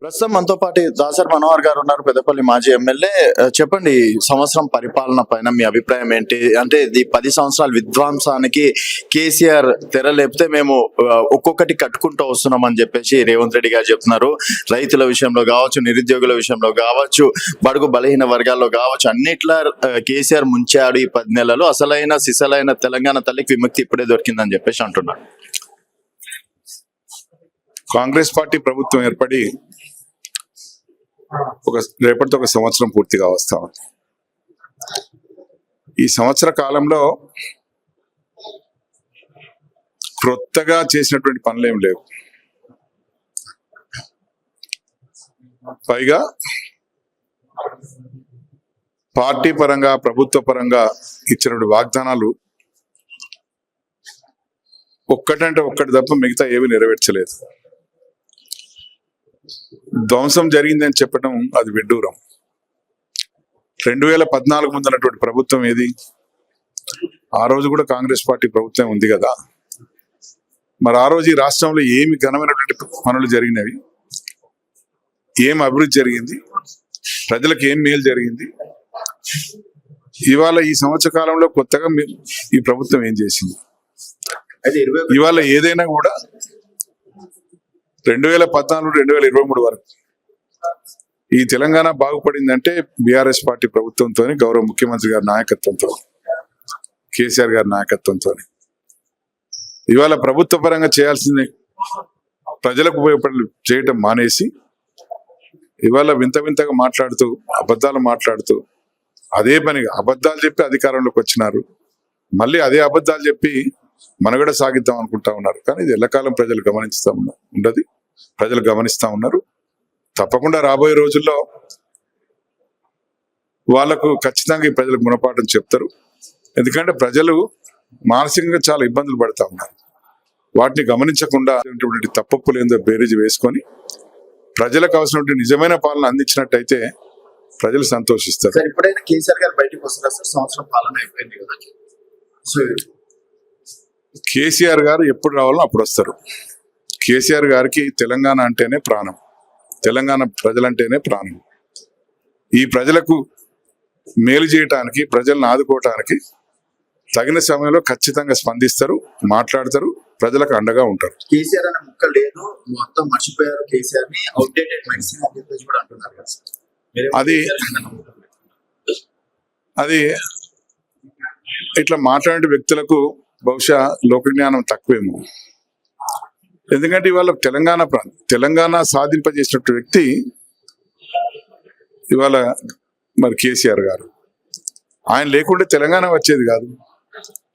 ప్రస్తుతం మనతో పాటు దాసరి మనోహర్ గారు ఉన్నారు, పెద్దపల్లి మాజీ ఎమ్మెల్యే. చెప్పండి, సంవత్సరం పరిపాలన పైన మీ అభిప్రాయం ఏంటి? అంటే ఇది 10 సంవత్సరాల విధ్వంసానికి కేసీఆర్ తెర లేపితే మేము ఒక్కొక్కటి కట్టుకుంటూ వస్తున్నాం అని చెప్పేసి రేవంత్ రెడ్డి గారు చెప్తున్నారు. రైతుల విషయంలో కావచ్చు, నిరుద్యోగుల విషయంలో కావచ్చు, బడుగు బలహీన వర్గాల్లో కావచ్చు, అన్నిట్లా కేసీఆర్ ముంచాడు ఈ 10 నెలలు. అసలైన సిసలైన తెలంగాణ తల్లికి విముక్తి ఇప్పుడే దొరికిందని చెప్పేసి అంటున్నారు. కాంగ్రెస్ పార్టీ ప్రభుత్వం ఏర్పడి రేపటితో ఒక సంవత్సరం పూర్తిగా వస్తా ఉంది. ఈ సంవత్సర కాలంలో క్రొత్తగా చేసినటువంటి పనులు ఏం లేవు. పైగా పార్టీ పరంగా, ప్రభుత్వ పరంగా ఇచ్చినటువంటి వాగ్దానాలు ఒక్కటంటే ఒక్కటి తప్ప మిగతా ఏవి నెరవేర్చలేదు. ధ్వంసం జరిగిందని చెప్పడం అది విడ్డూరం. 2014 ముందున్నటువంటి ప్రభుత్వం ఏది? ఆ రోజు కూడా కాంగ్రెస్ పార్టీ ప్రభుత్వం ఉంది కదా. మరి ఆ రోజు ఈ రాష్ట్రంలో ఏమి ఘనమైనటువంటి పనులు జరిగినవి, ఏం అభివృద్ధి జరిగింది, ప్రజలకు ఏం మేలు జరిగింది? ఇవాళ ఈ సంవత్సర కాలంలో కొత్తగా ఈ ప్రభుత్వం ఏం చేసింది? ఇవాళ ఏదైనా కూడా 2014-2023 వరకు ఈ తెలంగాణ బాగుపడిందంటే బీఆర్ఎస్ పార్టీ ప్రభుత్వంతో, గౌరవ ముఖ్యమంత్రి గారి నాయకత్వంతో, కేసీఆర్ గారి నాయకత్వంతో. ఇవాళ ప్రభుత్వ పరంగా చేయాల్సింది ప్రజలకు ఉపయోగపడి చేయటం మానేసి ఇవాళ వింత వింతగా మాట్లాడుతూ, అబద్ధాలు మాట్లాడుతూ, అదే పనిగా అబద్ధాలు చెప్పి అధికారంలోకి వచ్చినారు. మళ్ళీ అదే అబద్ధాలు చెప్పి మనుగడ సాగిద్దాం అనుకుంటా ఉన్నారు. కానీ ఇది ఎల్లకాలం ప్రజలు గమనిస్తూ ఉండదు, ప్రజలు గమనిస్తూ ఉన్నారు. తప్పకుండా రాబోయే రోజుల్లో వాళ్లకు ఖచ్చితంగా ఈ ప్రజలకు గుణపాఠం చెప్తారు. ఎందుకంటే ప్రజలు మానసికంగా చాలా ఇబ్బందులు పడతా ఉన్నారు. వాటిని గమనించకుండా తప్పప్పులు ఏందో బేరీజు వేసుకొని ప్రజలకు అవసరం నిజమైన పాలన అందించినట్టయితే ప్రజలు సంతోషిస్తారు. ఇప్పుడైనా కేసీఆర్ గారు బయటకు వస్తారు సార్, సంవత్సరం పాలన అయిపోయింది కదా. కేసీఆర్ గారు ఎప్పుడు రావాలో అప్పుడు వస్తారు. కేసీఆర్ గారికి తెలంగాణ అంటేనే ప్రాణం, తెలంగాణ ప్రజలంటేనే ప్రాణం. ఈ ప్రజలకు మేలు చేయటానికి, ప్రజలను ఆదుకోవటానికి తగిన సమయంలో ఖచ్చితంగా స్పందిస్తారు, మాట్లాడతారు, ప్రజలకు అండగా ఉంటారు. కేసీఆర్ అనే ముక్క లేదు, మొత్తం మర్చిపోయారు కేసీఆర్ ని, అవుట్డేటెడ్ మెడిసిన్ అని చెప్పేసి కూడా అంటున్నారు కదా సార్. అది ఇట్లా మాట్లాడే వ్యక్తులకు బహుశా లోక జ్ఞానం తక్కువేమో. ఎందుకంటే ఇవాళ తెలంగాణ సాధింపజేసినట్టు వ్యక్తి ఇవాళ మరి కేసీఆర్ గారు. ఆయన లేకుంటే తెలంగాణ వచ్చేది కాదు.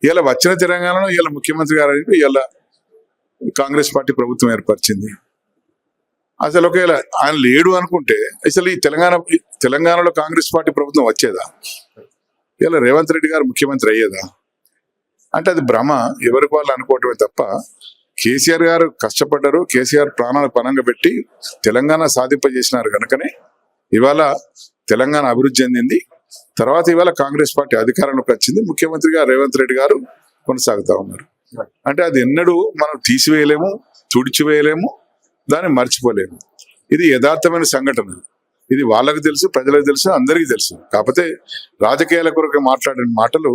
ఇలా వచ్చిన తెలంగాణలో ఇలా ముఖ్యమంత్రి గారు ఇలా కాంగ్రెస్ పార్టీ ప్రభుత్వం ఏర్పరిచింది. అసలు ఒకవేళ ఆయన లేడు అనుకుంటే అసలు ఈ తెలంగాణలో కాంగ్రెస్ పార్టీ ప్రభుత్వం వచ్చేదా? ఇలా రేవంత్ రెడ్డి గారు ముఖ్యమంత్రి అయ్యేదా? అంటే అది భ్రమ, ఎవరికి వాళ్ళు అనుకోవటమే తప్ప. కేసీఆర్ గారు కష్టపడ్డారు, కేసీఆర్ ప్రాణాలు పణంగా పెట్టి తెలంగాణ సాధింపజేసినారు కనుకనే ఇవాళ తెలంగాణ అభివృద్ధి చెందింది. తర్వాత ఇవాళ కాంగ్రెస్ పార్టీ అధికారంలోకి వచ్చింది, ముఖ్యమంత్రిగా రేవంత్ రెడ్డి గారు కొనసాగుతా ఉన్నారు. అంటే అది ఎన్నడూ మనం తీసివేయలేము, తుడిచివేయలేము, దాన్ని మర్చిపోలేము. ఇది యథార్థమైన సంఘటన. ఇది వాళ్ళకు తెలుసు, ప్రజలకు తెలుసు, అందరికీ తెలుసు. కాకపోతే రాజకీయాల కొరకు మాట్లాడిన మాటలు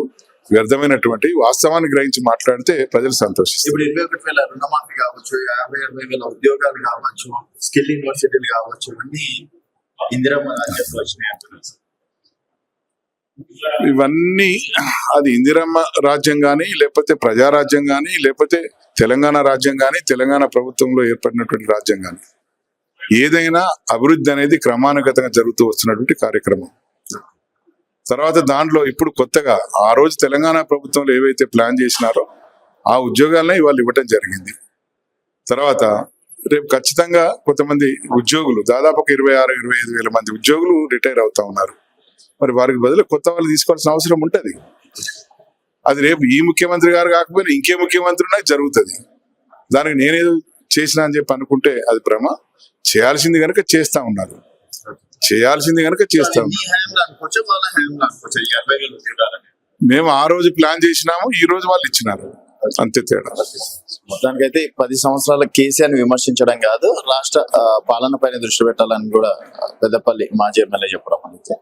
వ్యర్థమైనటువంటి, వాస్తవాన్ని గ్రహించి మాట్లాడితే ప్రజలు సంతోషిస్తారు. ఇప్పుడు 21,000 రుణమాఫీ కావచ్చు, 50,000 ఉద్యోగాలు కావచ్చు, స్కిల్ యూనివర్సిటీలు కావచ్చు, ఇవన్నీ ఇందిరమ్మ రాజ్యంలో వచ్చినాయి అంటున్నారు. ఇవన్నీ అది ఇందిరమ్మ రాజ్యం కానీ, లేకపోతే ప్రజారాజ్యం కానీ, లేకపోతే తెలంగాణ రాజ్యం కానీ, తెలంగాణ ప్రభుత్వంలో ఏర్పడినటువంటి రాజ్యం కానీ, ఏదైనా అభివృద్ధి అనేది క్రమానుగతంగా జరుగుతూ వస్తున్నటువంటి కార్యక్రమం. తర్వాత దాంట్లో ఇప్పుడు కొత్తగా ఆ రోజు తెలంగాణ ప్రభుత్వంలో ఏవైతే ప్లాన్ చేసినారో ఆ ఉద్యోగాలనే ఇవాళ ఇవ్వటం జరిగింది. తర్వాత రేపు ఖచ్చితంగా కొంతమంది ఉద్యోగులు, దాదాపు 26-25 వేల మంది ఉద్యోగులు రిటైర్ అవుతా ఉన్నారు. మరి వారికి బదులు కొత్త వాళ్ళు తీసుకోవాల్సిన అవసరం ఉంటుంది. అది రేపు ఈ ముఖ్యమంత్రి గారు కాకపోయినా ఇంకే ముఖ్యమంత్రి ఉన్నా జరుగుతుంది. దానికి నేనేదో చేసినా అని చెప్పి అనుకుంటే అది భ్రమ. చేయాల్సింది కనుక చేస్తా ఉన్నారు, చేయాల్సింది కనుక చేస్తాం. మేము ఆ రోజు ప్లాన్ చేసినాము, ఈ రోజు వాళ్ళు ఇచ్చినారు. అంతే తేడా. మొత్తానికైతే 10 సంవత్సరాల కేసీఆర్ ని విమర్శించడం కాదు, రాష్ట్ర పాలన పైన దృష్టి పెట్టాలని కూడా పెద్దపల్లి మాజీ ఎమ్మెల్యే చెప్పడం అనేది